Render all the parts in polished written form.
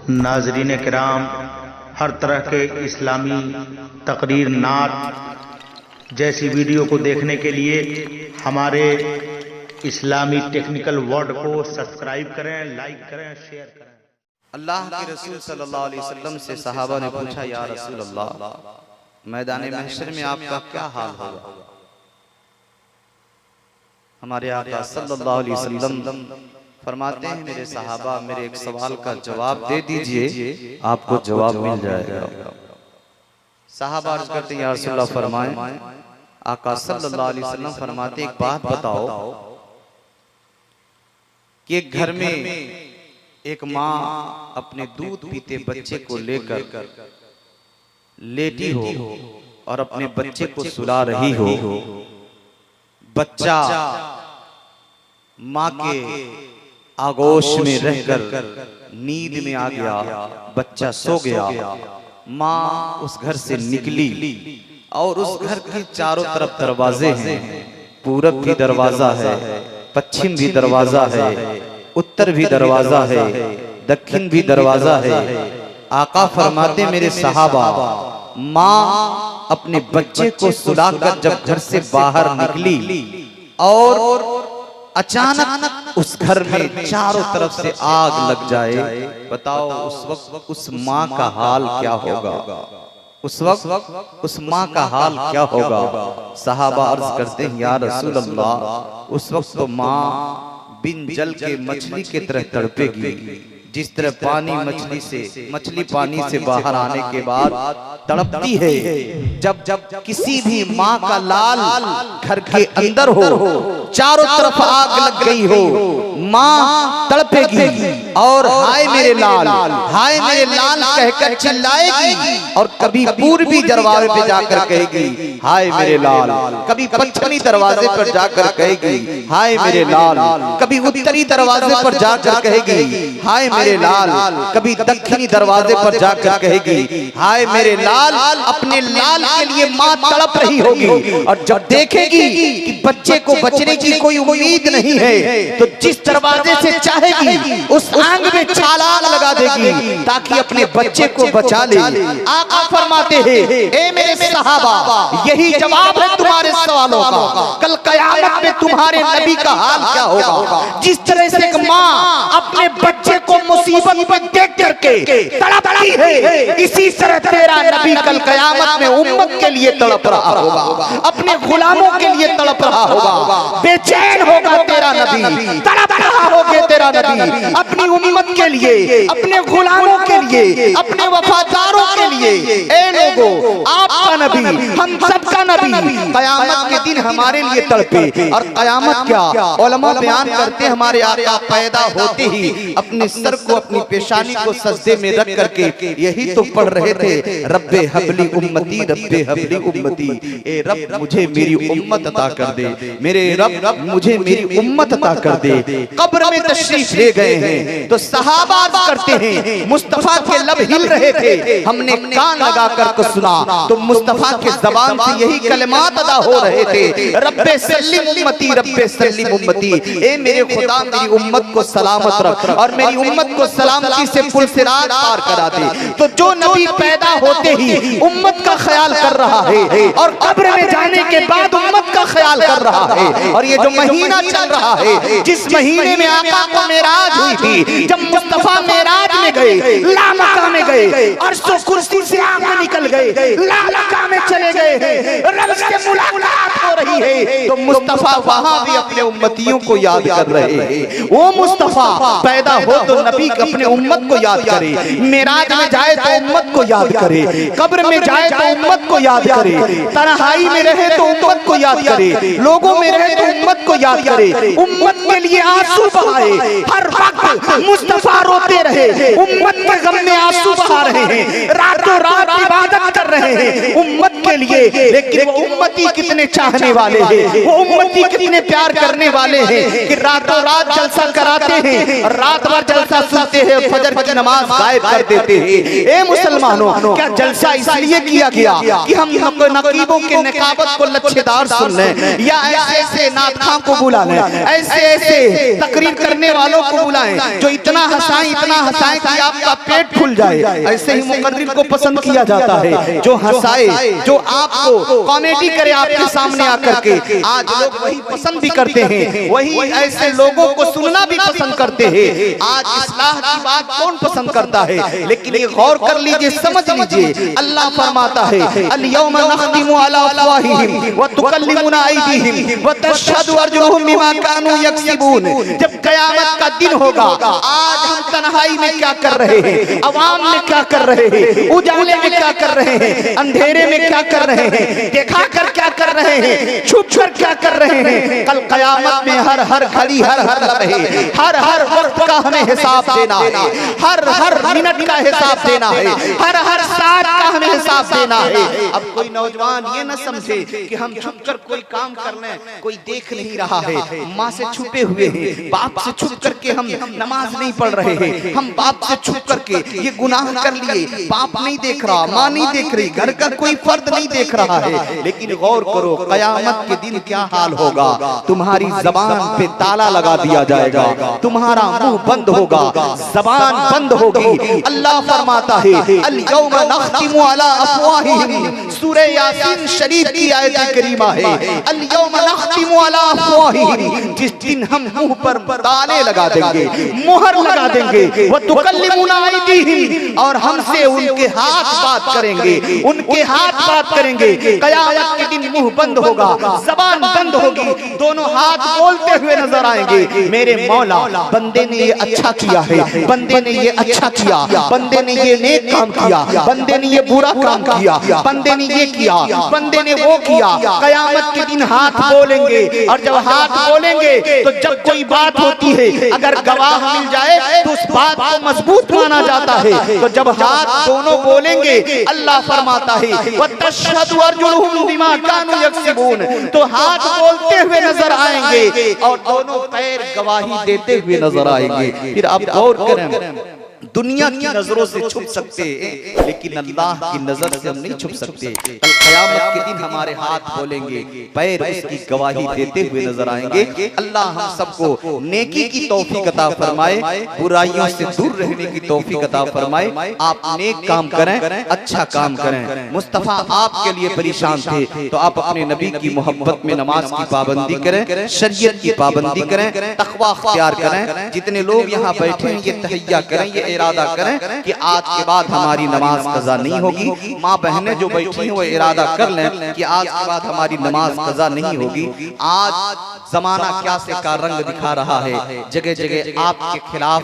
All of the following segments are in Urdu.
ناظرین کرام، ہر طرح کے اسلامی تقریر، نعت جیسی ویڈیو کو دیکھنے کے لیے ہمارے اسلامی ٹیکنیکل ورڈ کو سبسکرائب کریں، لائک کریں، شیئر کریں۔ اللہ کے رسول صلی اللہ علیہ وسلم سے صحابہ نے پوچھا، یا رسول اللہ، میدان محشر میں آپ کا کیا حال ہوگا؟ ہمارے آقا صلی اللہ علیہ وسلم فرماتے ہیں، میرے صحابہ میرے ایک سوال کا جواب دے دیجئے، آپ کو جواب مل جائے گا۔ صحابہ عرض کرتے ہیں، یا رسول اللہ فرمائیں۔ آقا صلی اللہ علیہ وسلم فرماتے ہیں، ایک بات بتاؤ کہ ایک گھر میں ایک ماں اپنے دودھ پیتے بچے کو لے کر لیٹی ہو اور اپنے بچے کو سلا رہی ہو، بچہ ماں کے آغوش میں رہ کر نیند میں آ گیا، بچہ سو گیا، ماں اس گھر سے نکلی اور اس گھر کے چاروں طرف دروازے ہیں، پورب بھی دروازہ ہے، پچھم بھی دروازہ ہے، اتر بھی دروازہ ہے، دکھن بھی دروازہ ہے۔ آقا فرماتے میرے صحابہ، ماں اپنے بچے کو سلا کر جب گھر سے باہر نکلی اور اچانک اس گھر میں چاروں طرف سے آگ لگ جائے، بتاؤ اس وقت اس ماں کا حال کیا ہوگا؟ اس وقت اس ماں کا حال کیا ہوگا؟ صحابہ عرض کرتے ہیں، یا رسول اللہ، اس وقت تو ماں بن جل کے مچھلی کی طرح تڑپے گی، جس طرح مچھلی پانی سے باہر آنے کے بعد تڑپتی ہے۔ جب کسی بھی ماں کا لال گھر کے اندر ہو، چاروں طرف آگ لگ گئی ہو، ماں تڑپے گی اور ہائے میرے لال، ہائے میرے لال کہہ کر چلائے گی، اور کبھی پوربی دروازے پہ جا کر کہے گی ہائے میرے لال، کبھی پچھمی دروازے پر جا کر کہے گی ہائے میرے لال، کبھی اتری دروازے پر جا کر کہے گی ہائے میرے لال، کبھی دکھنی دروازے پر جا کر کہے گی ہائے میرے لال۔ اپنے لال کے لیے ماں تڑپ رہی ہوگی، اور جب دیکھے گی کہ بچے کو بچنے کی کوئی امید نہیں ہے تو جس دروازے سے چاہے گی اس آنگ میں چھلانگ لگا دے گی تاکہ اپنے بچے کو بچا لے۔ آقا فرماتے ہیں، اے میرے صحابہ، یہی جواب ہے تمہارے سوالوں کا، کل قیامت میں تمہارے نبی کا حال کیا ہوگا؟ جس طرح سے ایک ماں اپنے بچے کو مصیبت میں دیکھ کر کے تڑپتی ہے، اسی طرح تیرا نبی کل قیامت میں امت کے لیے تڑپ رہا ہوگا، اپنے غلاموں کے لیے تڑپ رہا ہوگا، بے چین ہوگا تیرا نبی، تڑپ رہا ہوگا تیرا نبی اپنی امت کے لیے، اپنے غلاموں کے لیے، اپنے وفاداروں کے لیے۔ اے لوگو، آپ کا نبی، ہم سب کا نبی قیامت کے دن ہمارے لیے تڑپے۔ اور قیامت کیا؟ علماء بیان کرتے ہیں، ہمارے آقا پیدا ہوتے ہی اپنے سر کو، اپنی پیشانی کو سجدے میں رکھ کر کے یہی تو پڑھ رہے تھے، رب حبلی امتی، رب حبلی امتی، اے رب مجھے میری امت عطا کر دے، میرے رب مجھے میری امت عطا کر دے۔ قبر میں تشریف لے گئے ہیں تو صحابہ عرض کرتے ہیں، مصطفیٰ کے لب ہل رہے تھے، ہم نے کان لگا کر کو سنا تو مصطفیٰ کے زبان سے یہی کلمات ادا ہو رہے تھے، رب سلم امتی، رب سلم امتی، اے میرے خدا میری امت کو سلامت رکھ اور میری امت کو سلامتی سے پل صراط پار کرا دے۔ تو جو نبی پیدا ہوتے ہی امت کا خیال کر رہا ہے اور قبر میں جانے کے بعد امت کا خیال کر رہا ہے، اور یہ جو مہینہ چل رہا ہے، جس مہینے میں آقا کو معراج ہوئی تھی، جب مصطفیٰ معراج میں گئے، لامکہ میں گئے، عرش و کرسی سے آقا نکل گئے، لامکہ میں چلے گئے ہیں، رب سے ملاقات ہو رہی ہے، تو مصطفیٰ وہاں بھی اپنے امتیوں کو یاد کر رہے ہیں۔ وہ مصطفیٰ پیدا ہو تو نبی اپنے امت کو یاد کرے، معراج میں جائے تو امت کو یاد کرے، قبر میں جائے تو امت کو یاد کرے، تنہائی میں رہے تو امت کو یاد کرے، لوگوں میں رہے تو امت کو یاد کرے، امت کے لیے آنسو بہائے، ہر وقت مصطفیٰ روتے رہے، امت کے غم میں آنسو بہا رہے ہیں، راتوں رات عبادت کر رہے ہیں امت کے لیے، لیکن وہ امتی کتنے چاہنے والے ہیں، وہ امتی کتنے پیار کرنے والے ہیں کہ راتوں رات جلسہ کراتے ہیں، رات بھر جلسہ سنتے ہیں، فجر کی نماز غائب کر دیتے ہیں۔ اے مسلمانوں، کیا جلسہ اس لیے کیا گیا کہ ہم نقیبوں کے نقابت کو لچھے دار سن لیں، یا ایسے ایسے نعت خواں کو بلا لیں، ایسے ایسے تقریر کرنے والوں کو بلائیں جو اتنا ہنسائیں کہ آپ کا پیٹ کھل جائے؟ ایسے ہی مقرر کو پسند کیا جاتا ہے جو ہنسائے، جو آپ کو کامیڈی کرے آپ کے سامنے آ کر کے۔ آج لوگ وہی پسند بھی کرتے ہیں، وہی ایسے لوگوں کو سننا بھی پسند کرتے ہیں۔ آج اصلاح کی بات کون پسند کرتا ہے؟ لیکن یہ غور کر لیجئے، سمجھ لیجئے، اللہ فرماتا ہے اليوم نختم على افواہہم وتکلمنا ایدیہم وتشہد ارجلہم بما كانوا یکسبون۔ جب قیامت کا دن ہوگا، آج ہم تنہائی میں کیا کر رہے ہیں، عوام میں کیا کر رہے ہیں، اجالے میں کیا کر رہے ہیں، اندھیرے میں کیا کر رہے ہیں، دکھا کر کیا کر رہے ہیں، چھپ کر کیا کر رہے ہیں، کل قیامت میں ہر گھڑی، ہر لمحے، ہر وقت کا ہمیں حساب دینا ہے، ہر منٹ کا حساب دینا ہے، ہر ساتھ کا ہمیں حساب دینا ہے۔ اب کوئی نوجوان یہ نہ سمجھے کہ ہم چھپ کر کوئی کام کر لیں، کوئی دیکھ نہیں رہا ہے، ماں سے چھپے ہوئے ہیں، باپ سے چھپ کر کے ہم نماز نہیں پڑھ رہے ہیں، ہم باپ سے چھپ کر کے یہ گناہ کر لیے، باپ نہیں دیکھ رہا، ماں نہیں دیکھ رہی، گھر کا کوئی فرد نہیں دیکھ رہا ہے۔ لیکن غور کرو، قیامت کے دن کیا حال ہوگا؟ تمہاری زبان پہ تالا لگا دیا جائے گا، تمہارا منہ بند ہوگا، زبان بند ہوگی۔ اللہ فرماتا ہے اليوم نختم على افواہہم، سورہ یاسین شریف کی آیت کریمہ ہے، اليوم نختم على افواہہم، جس دن ہم منہ پر تالے لگا دیں گے، مہر لگا دیں گے، وتکلمنا ایدیہم، اور ہم سے ان کے ہاتھ بات کریں گے، ان کے ہاتھ بات کریں گے۔ قیامت کے دن منہ بند ہوگا، زبان بند ہوگی، دونوں ہاتھ بولتے ہوئے نظر آئیں گے، میرے مولا بندے نے یہ اچھا کیا ہے، بندے نے یہ اچھا کیا، بندے نے یہ نیک کام کیا، بندے نے یہ برا کام کیا، بندے نے یہ کیا، بندے نے وہ کیا۔ قیامت کے دن ہاتھ بولیں گے، اور جب ہاتھ بولیں گے تو جب کوئی بات ہوتی ہے اگر گواہ مل جائے تو اس بات کو مضبوط مانا جاتا ہے۔ تو جب ہاتھ دونوں بولیں گے، اللہ فرماتا ہے وَتَشْهَدُ أَرْجُلُهُمْ بِمَا كَانُوا يَكْسِبُونَ، تو ہاتھ بولتے ہوئے نظر آئیں گے اور دونوں پیر گواہی دیتے ہوئے نظر آئیں گے۔ پھر آپ غور کریں، دنیا کی نظروں سے چھپ سکتے ہیں لیکن اللہ کی نظر سے ہم نہیں چھپ سکتے۔ کل قیامت کے دن ہمارے ہاتھ بولیں گے، پیر اس کی گواہی دیتے ہوئے نظر آئیں گے۔ اللہ ہم سب کو نیکی کی توفیق عطا فرمائے، برائیوں سے دور رہنے کی توفیق عطا فرمائے۔ آپ نیک کام کریں، اچھا کام کریں۔ مصطفیٰ آپ کے لیے پریشان تھے تو آپ اپنے نبی کی محبت میں نماز کی پابندی کریں، شریعت کی پابندی کریں، تقوی اختیار کریں۔ جتنے لوگ یہاں بیٹھے ہیں یہ تحیہ کریں، یہ ارادہ کریں کہ آج کے بعد ہماری نماز قضا نہیں ہوگی۔ ماں بہنیں جو بیٹھی ہیں وہ ارادہ کر لیں کہ آج کے بعد ہماری نماز قضا نہیں ہوگی۔ آج زمانہ کیا سے کا رنگ دکھا رہا ہے، جگہ جگہ آپ کے خلاف،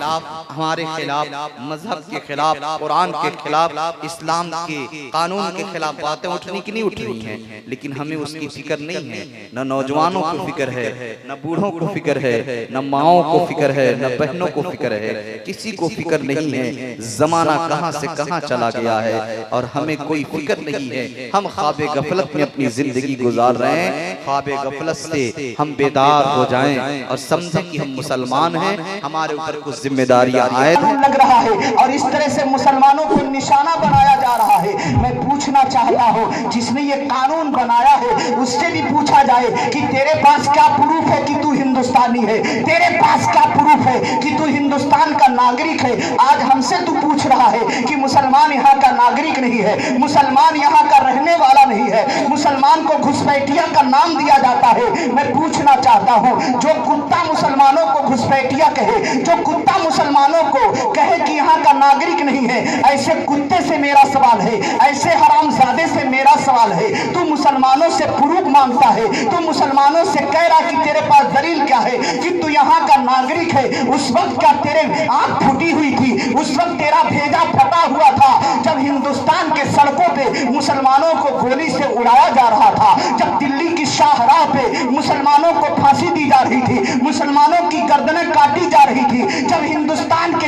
ہمارے خلاف، مذہب کے خلاف، قرآن کے خلاف، اسلام کے قانون کے خلاف باتیں اٹھنی کی نہیں اٹھ رہی ہیں، لیکن ہمیں اس کی فکر نہیں ہے۔ نہ نوجوانوں کو فکر ہے، نہ بوڑھوں کو فکر ہے، نہ ماؤں کو فکر ہے، نہ بہنوں کو فکر ہے، کسی کو فکر نہیں ہے۔ زمانہ کہاں سے کہاں چلا گیا ہے اور ہمیں کوئی فکر نہیں ہے۔ ہم خواب غفلت میں اپنی زندگی گزار رہے ہیں۔ خواب غفلت سے ہم بیدار ہو جائیں اور سمجھیں کہ ہم مسلمان ہیں، ہمارے اوپر کچھ ذمہ داریاں عائد لگ رہا ہے اور اس طرح سے مسلمانوں کو نشانہ بنایا جا رہا ہے۔ میں پوچھنا چاہتا ہوں جس نے یہ قانون بنایا ہے اس سے بھی پوچھا جائے کہ تیرے پاس کیا پروف ہے کہ تو ہندوستانی ہے، تیرے پاس کیا پروف ہے کہ تو ہندوستان کا ناگرک ہے۔ آج ہم سے تو پوچھ رہا ہے کہ مسلمان یہاں کا ناگرک نہیں ہے، مسلمان یہاں کا رہنے والا نہیں ہے، مسلمان کو گھسپیٹیا کا نام دیا جاتا ہے۔ میں پوچھنا چاہتا ہوں جو کتا مسلمانوں کو گھسپیٹیا کہے، جو کتا مسلمانوں کو کہے کہ یہاں کا ناگرک نہیں ہے، ایسے کتے سے میرا سوال ہے، ایسے حرام زادے سے میرا سوال ہے۔ تو مسلمانوں سے پروف مانگتا ہے، تو مسلمانوں سے کہہ رہا کہ تیرے پاس دلیل کیا ہے کہ تو یہاں کا ناگرک ہے۔ اس وقت کیا تیرے آنکھ پھٹی ہوئی تھی؟ اس وقت تیرا بھیجا پھٹا ہوا تھا جب ہندوستان کے سڑکوں پہ مسلمانوں کو گولی سے اڑایا جا رہا تھا، جب دلی کی شاہراہ پہ مسلمانوں کو پھانسی دی جا رہی تھی، مسلمانوں کی گردنیں کاٹی جا رہی تھی، جب ہندوستان کے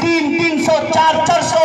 300 400